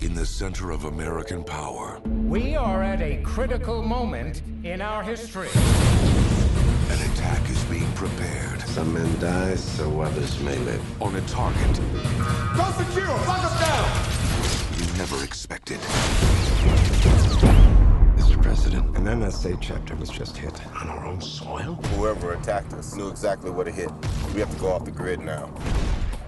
in the center of American power. We are at a critical moment in our history. An attack is being prepared Some men die so others may live. on a target Go secure! Lock us down! you never expected. Mr. President, an NSA chapter was just hit on our own soil. Whoever attacked us knew exactly what it hit. We have to go off the grid now.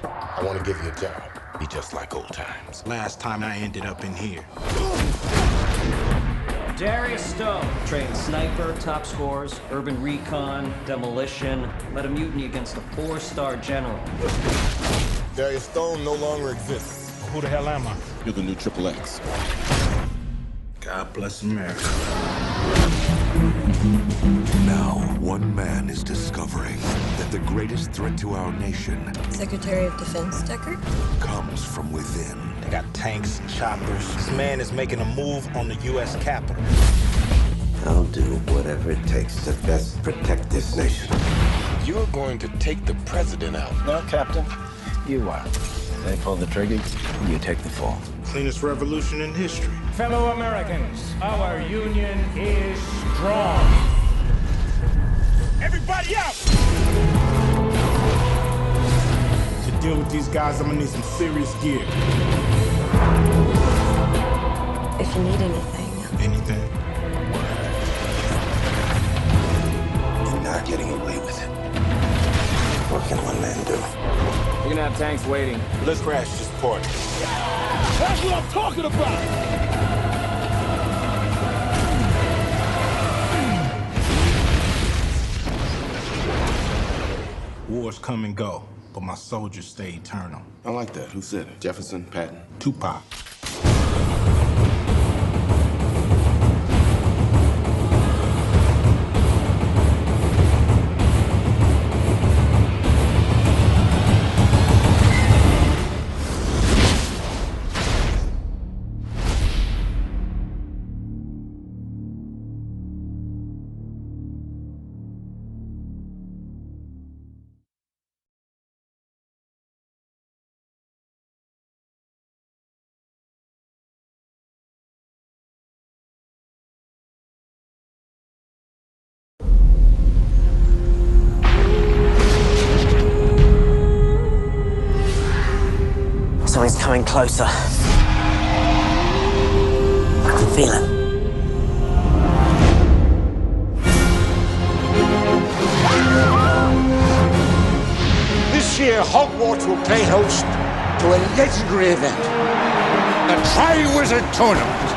I want to give you a job. Be just like old times. Last time I ended up in here. Darius Stone, trained sniper, top scores, urban recon, demolition, led a mutiny against a 4-star general. Darius Stone no longer exists. Who the hell am I? You're the new Triple X. God bless America. Now, one man is discovering that the greatest threat to our nation Secretary of Defense Deckard? comes from within. They got tanks and choppers. This man is making a move on the U.S. Capitol. I'll do whatever it takes to best protect this nation. You're going to take the president out. No, Captain. You are. They pull the trigger, you take the fall. Cleanest revolution in history. Fellow Americans, our union is strong. Everybody out! To deal with these guys, I'm gonna need some serious gear. If you need anything. Anything? You're not getting away with it. What can one man do? You're gonna have tanks waiting. Let's crash this party. That's what I'm talking about! Wars come and go, but my soldiers stay eternal. I like that. Who said it? Jefferson? Patton? Tupac. Something's coming closer. I can feel it. This year, Hogwarts will play host to a legendary event, the Triwizard Tournament.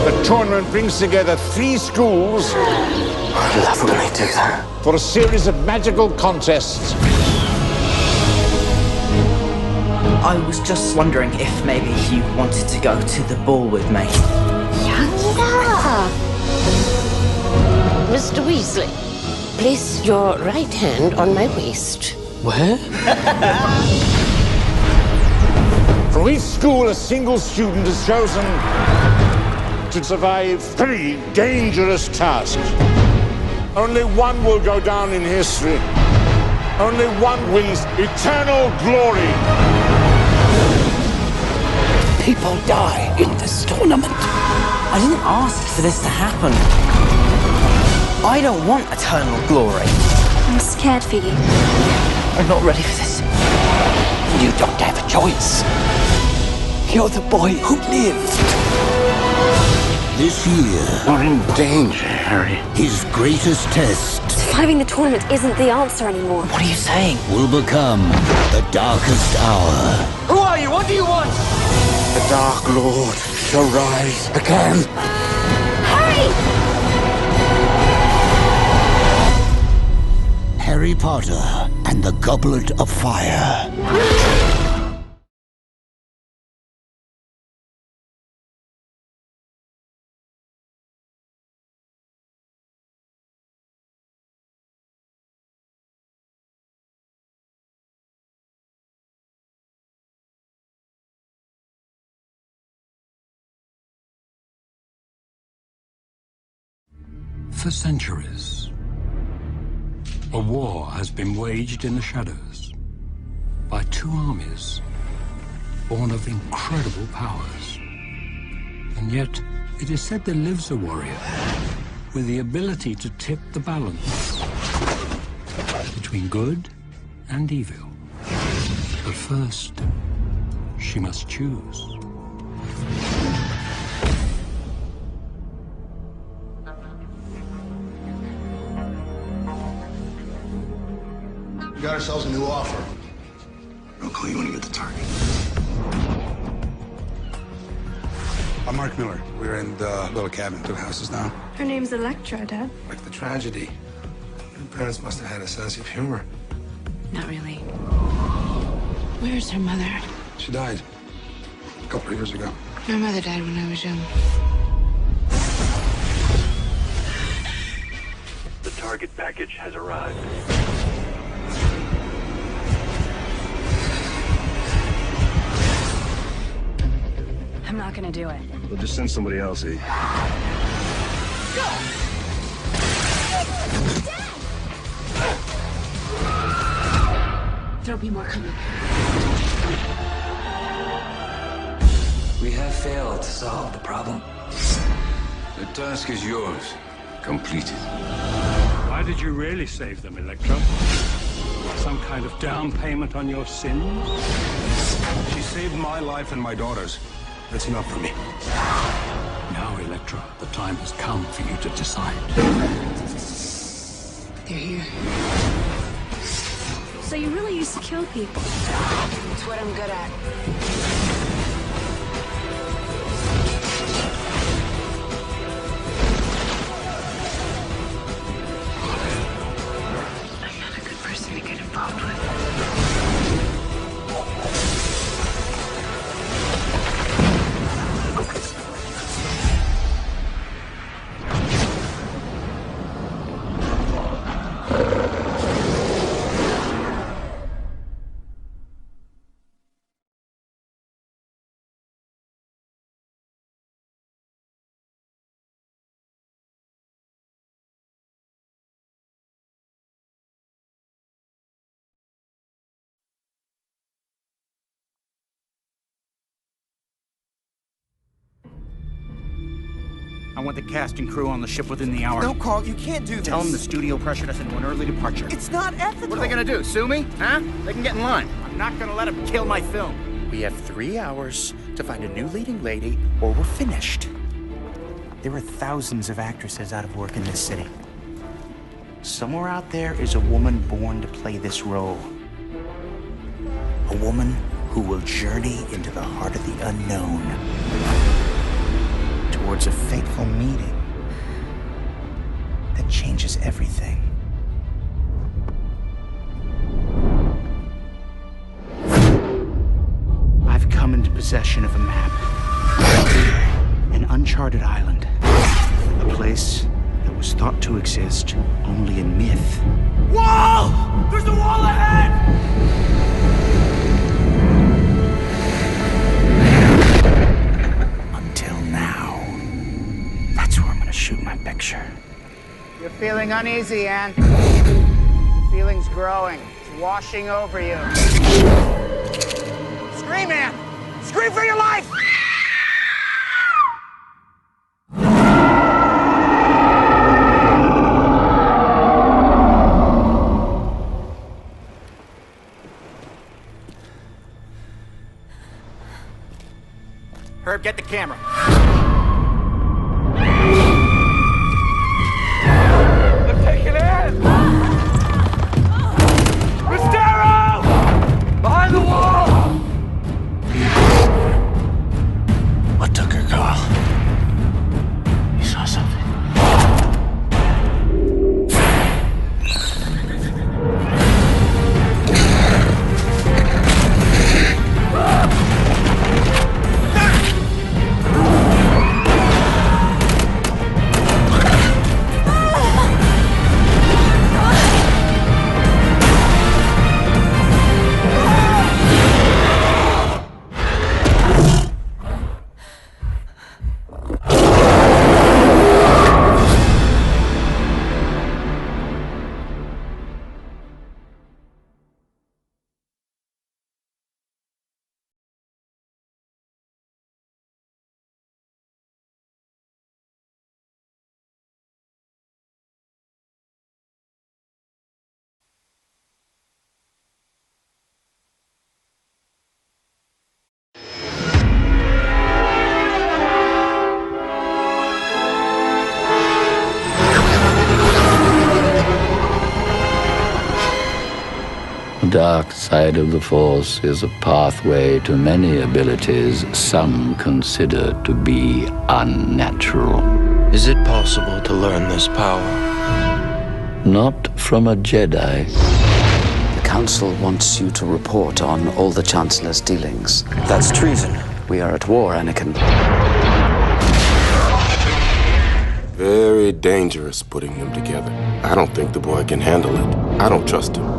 The tournament brings together 3 schools I love when they do that. for a series of magical contests. I was just wondering if maybe you wanted to go to the ball with me. Younger! Mr. Weasley, place your right hand on my waist. Where? From each school, a single student is chosen to survive 3 dangerous tasks. Only one will go down in history. Only one wins eternal glory. People die in this tournament. I didn't ask for this to happen. I don't want eternal glory. I'm scared for you. I'm not ready for this. You don't have a choice. You're the boy who lived. This year, you're in danger, Harry. His greatest test Surviving the tournament isn't the answer anymore. What are you saying? will become the darkest hour. Who are you? What do you want? The Dark Lord shall rise again. Harry Potter and the Goblet of Fire. For centuries, A war has been waged in the shadows by two armies born of incredible powers. And yet, it is said there lives a warrior with the ability to tip the balance between good and evil. But first, she must choose. We got ourselves a new offer. Uncle, you want to get the target? I'm Mark Miller. We're in the little cabin, 2 houses now. Her name's Electra, Dad. Like the tragedy. Your parents must have had a sense of humor. Not really. Where's her mother? She died a couple of years ago. My mother died when I was young. The target package has arrived. I'm not gonna do it. We'll just send somebody else, eh? There'll be more coming. We have failed to solve the problem. The task is yours. Complete it. Why did you really save them, Electra? Some kind of down payment on your sins? She saved my life and my daughter's. That's enough for me. Now, Electra, the time has come for you to decide. They're here. So you really used to kill people? It's what I'm good at. I'm not a good person to get involved with. I want the cast and crew on the ship within the hour. No, Carl, you can't do this. Tell them the studio pressured us into an early departure. It's not ethical. What are they gonna do, sue me? Huh? They can get in line. I'm not gonna let them kill my film. We have 3 hours to find a new leading lady, or we're finished. There are thousands of actresses out of work in this city. Somewhere out there is a woman born to play this role. A woman who will journey into the heart of the unknown. Towards a fateful meeting that changes everything. I've come into possession of a map. An uncharted island. A place that was thought to exist only in myth. Wall! There's a wall ahead! Until now. That's where I'm gonna shoot my picture. You're feeling uneasy, Anne. The feeling's growing. It's washing over you. Scream, Anne! Scream for your life! Herb, get the camera. They're taking in! Restero! Behind the wall! What took her, Carl? You saw something. The dark side of the Force is a pathway to many abilities some consider to be unnatural. Is it possible to learn this power? Not from a Jedi. The Council wants you to report on all the Chancellor's dealings. That's treason. We are at war, Anakin. Very dangerous putting them together. I don't think the boy can handle it. I don't trust him.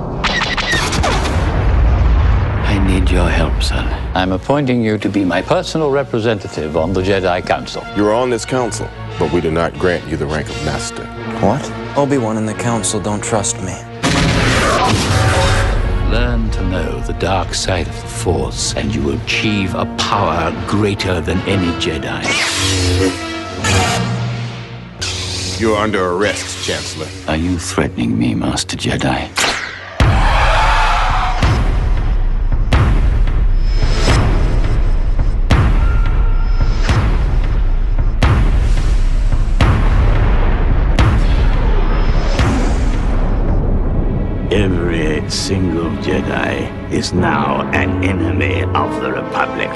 I need your help, son. I'm appointing you to be my personal representative on the Jedi Council. You are on this council, but we do not grant you the rank of master. What? Obi-Wan and the Council don't trust me. Learn to know the dark side of the Force, and you will achieve a power greater than any Jedi. You're under arrest, Chancellor. Are you threatening me, Master Jedi? Every single Jedi is now an enemy of the Republic.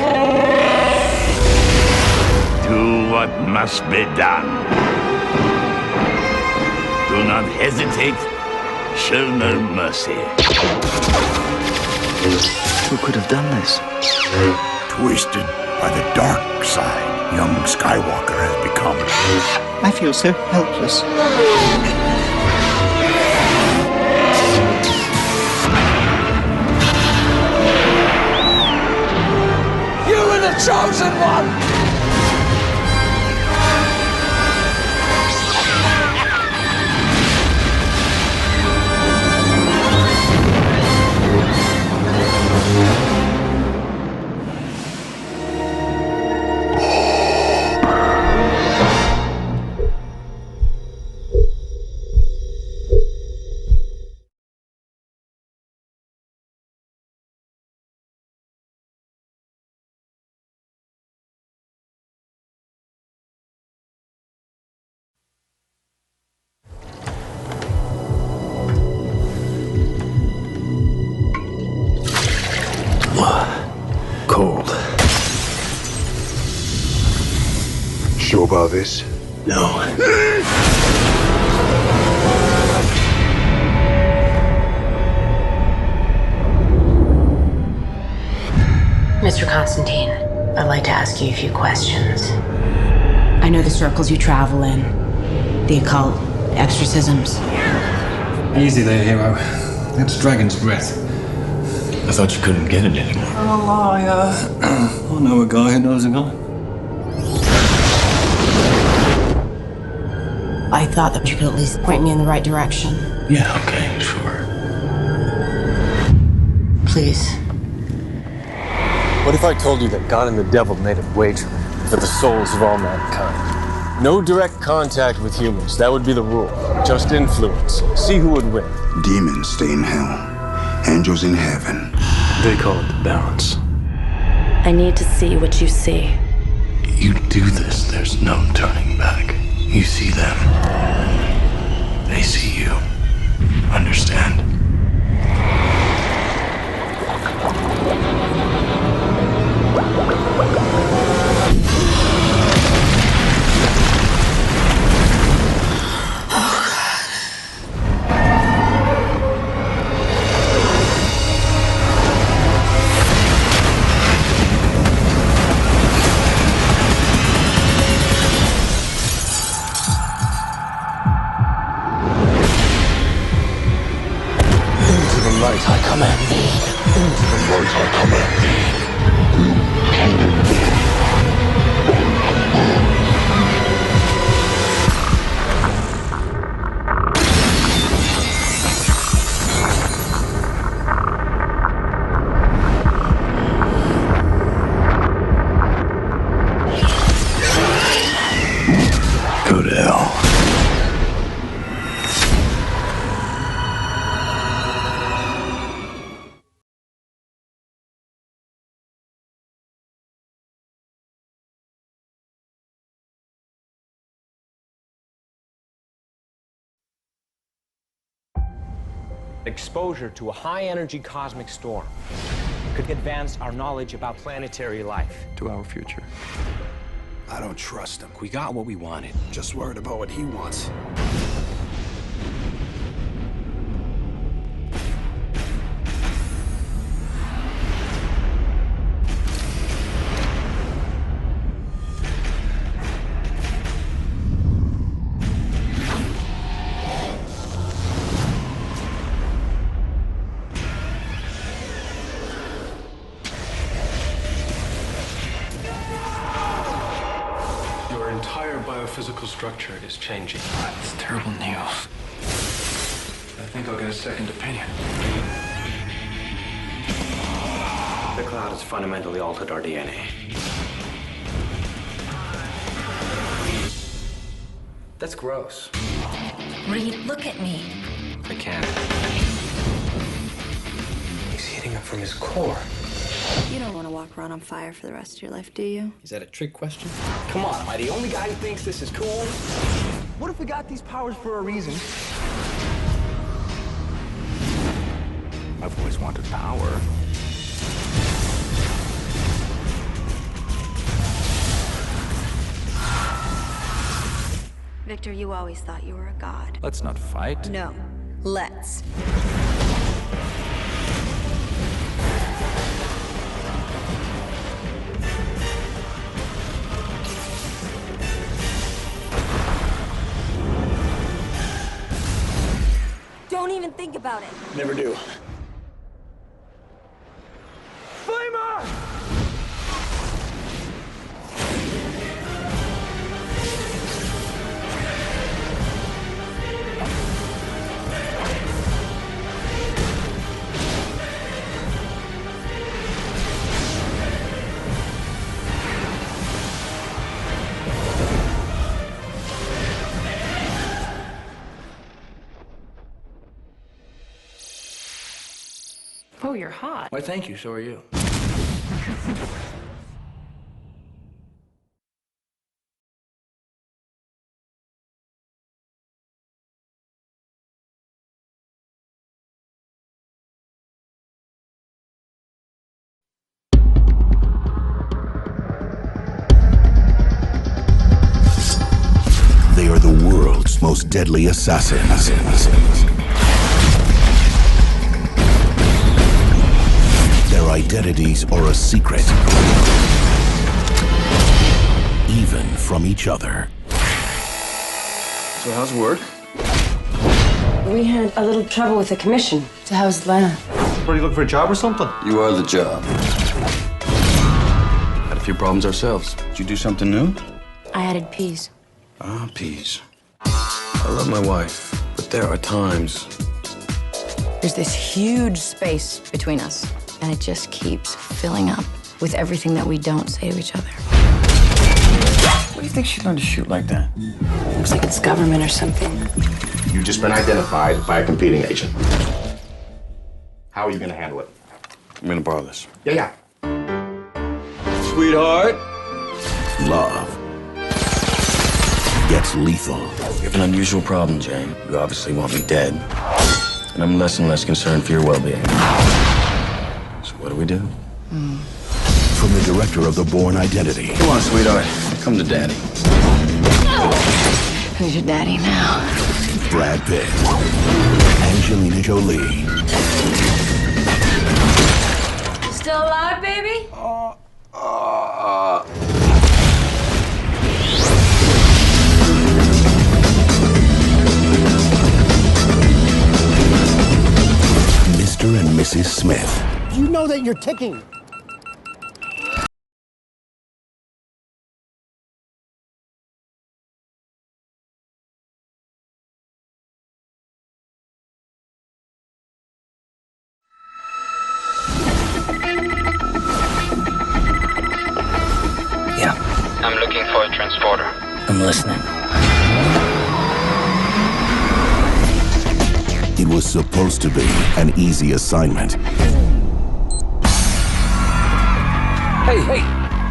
Do what must be done. Do not hesitate. Show no mercy. Who could have done this? Twisted by the dark side, young Skywalker has become. I feel so helpless. You were the chosen one! Cold. Sure about this? No. Mr. Constantine, I'd like to ask you a few questions. I know the circles you travel in. The occult, exorcisms. Easy there, hero. That's Dragon's Breath. I thought you couldn't get it anymore. Oh, I know a guy who knows a guy. I thought that you could at least point me in the right direction. Yeah, okay, sure. Please. What if I told you that God and the devil made a wager for the souls of all mankind? No direct contact with humans, that would be the rule. Just influence. See who would win. Demons stay in hell. Angels in heaven. They call it the balance. I need to see what you see. You do this, there's no turning back. You see them. They see you. Understand? light I command thee. Into the light I command thee. You can Exposure to a high-energy cosmic storm could advance our knowledge about planetary life. To our future. I don't trust him. We got what we wanted. Just worried about what he wants. Your entire biophysical structure is changing. That's terrible news. I think I'll get a second opinion. The cloud has fundamentally altered our DNA. That's gross. Reed, look at me. I can't. He's heating up from his core. You don't want to walk around on fire for the rest of your life, do you? Is that a trick question? Come on, am I the only guy who thinks this is cool? What if we got these powers for a reason? I've always wanted power. Victor, you always thought you were a god. Let's not fight. No. Let's. Don't even think about it. Never do. Flamer! Oh, you're hot. Why, thank you. So are you. They are the world's most deadly assassins. Their identities are a secret, even from each other. So how's work? We had a little trouble with the commission. So how's Lena? Are you looking for a job or something? You are the job. Had a few problems ourselves. Did you do something new? I added peas. Ah, peas. I love my wife, but there are times. There's this huge space between us, and it just keeps filling up with everything that we don't say to each other. What do you think she learned to shoot like that? Looks like it's government or something. You've just been identified by a competing agent. How are you going to handle it? I'm gonna borrow this. Yeah. Sweetheart. Love gets lethal. You have an unusual problem, Jane. You obviously want me dead. And I'm less and less concerned for your well-being. So what do? From the director of The Bourne Identity. Come on, sweetheart. Come to daddy. Who's your daddy now? Brad Pitt. Angelina Jolie. Still alive, baby? Mr. and Mrs. Smith. You know that you're ticking. Yeah, I'm looking for a transporter. I'm listening. It was supposed to be an easy assignment. Hey!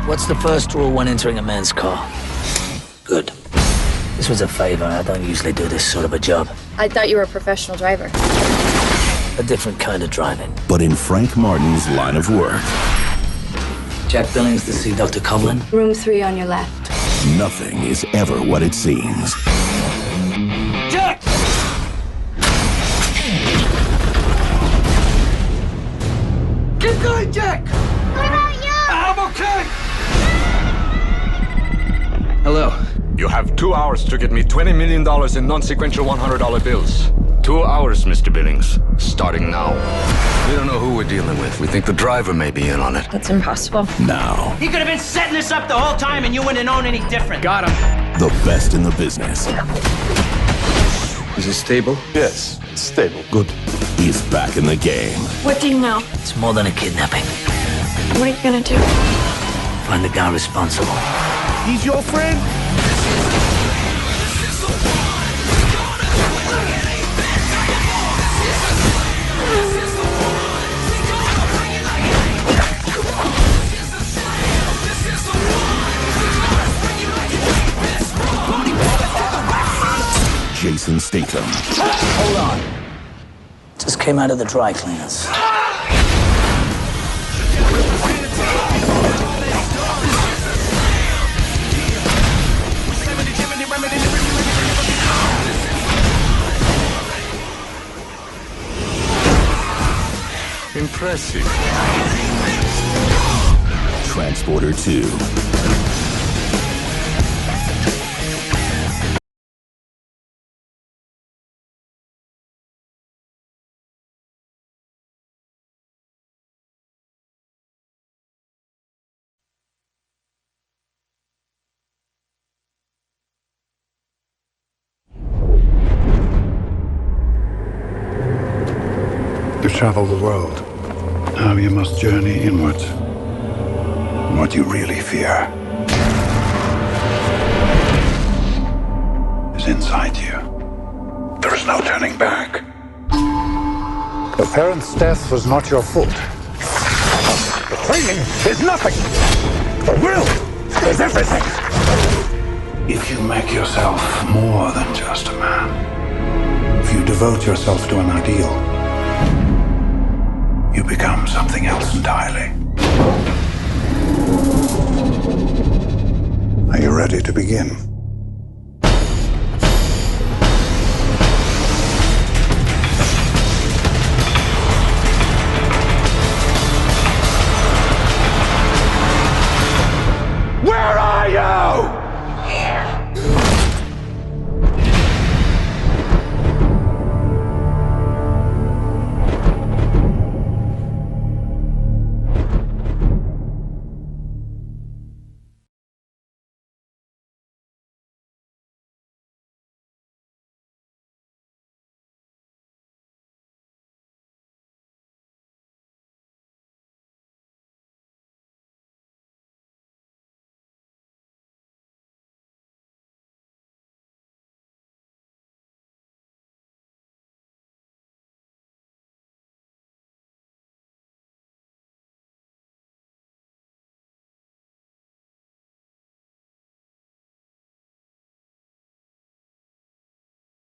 What's the first rule when entering a man's car? Good. This was a favor. I don't usually do this sort of a job. I thought you were a professional driver. a different kind of driving. But in Frank Martin's line of work, Jack Billings to see Dr. Coughlin. Room 3 on your left. nothing is ever what it seems. Jack! Keep going, Jack! What about you? I'm okay! Hello. You have 2 hours to get me $20 million in non-sequential $100 bills. 2 hours, Mr. Billings. Starting now. We don't know who we're dealing with. We think the driver may be in on it. That's impossible. Now, He could have been setting this up the whole time and you wouldn't have known any different. Got him. the best in the business Is it stable? Yes, it's stable. good is back in the game. What do you know? It's more than a kidnapping. What are you gonna do? Find the guy responsible. He's your friend? Jason Statham, Hold on. Just came out of the dry cleaners. Impressive. Transporter 2. You travel the world. Now you must journey inwards. What you really fear is inside you. There is no turning back. Your parents' death was not your fault. The training is nothing. The will is everything. If you make yourself more than just a man, if you devote yourself to an ideal, you become something else entirely. Are you ready to begin?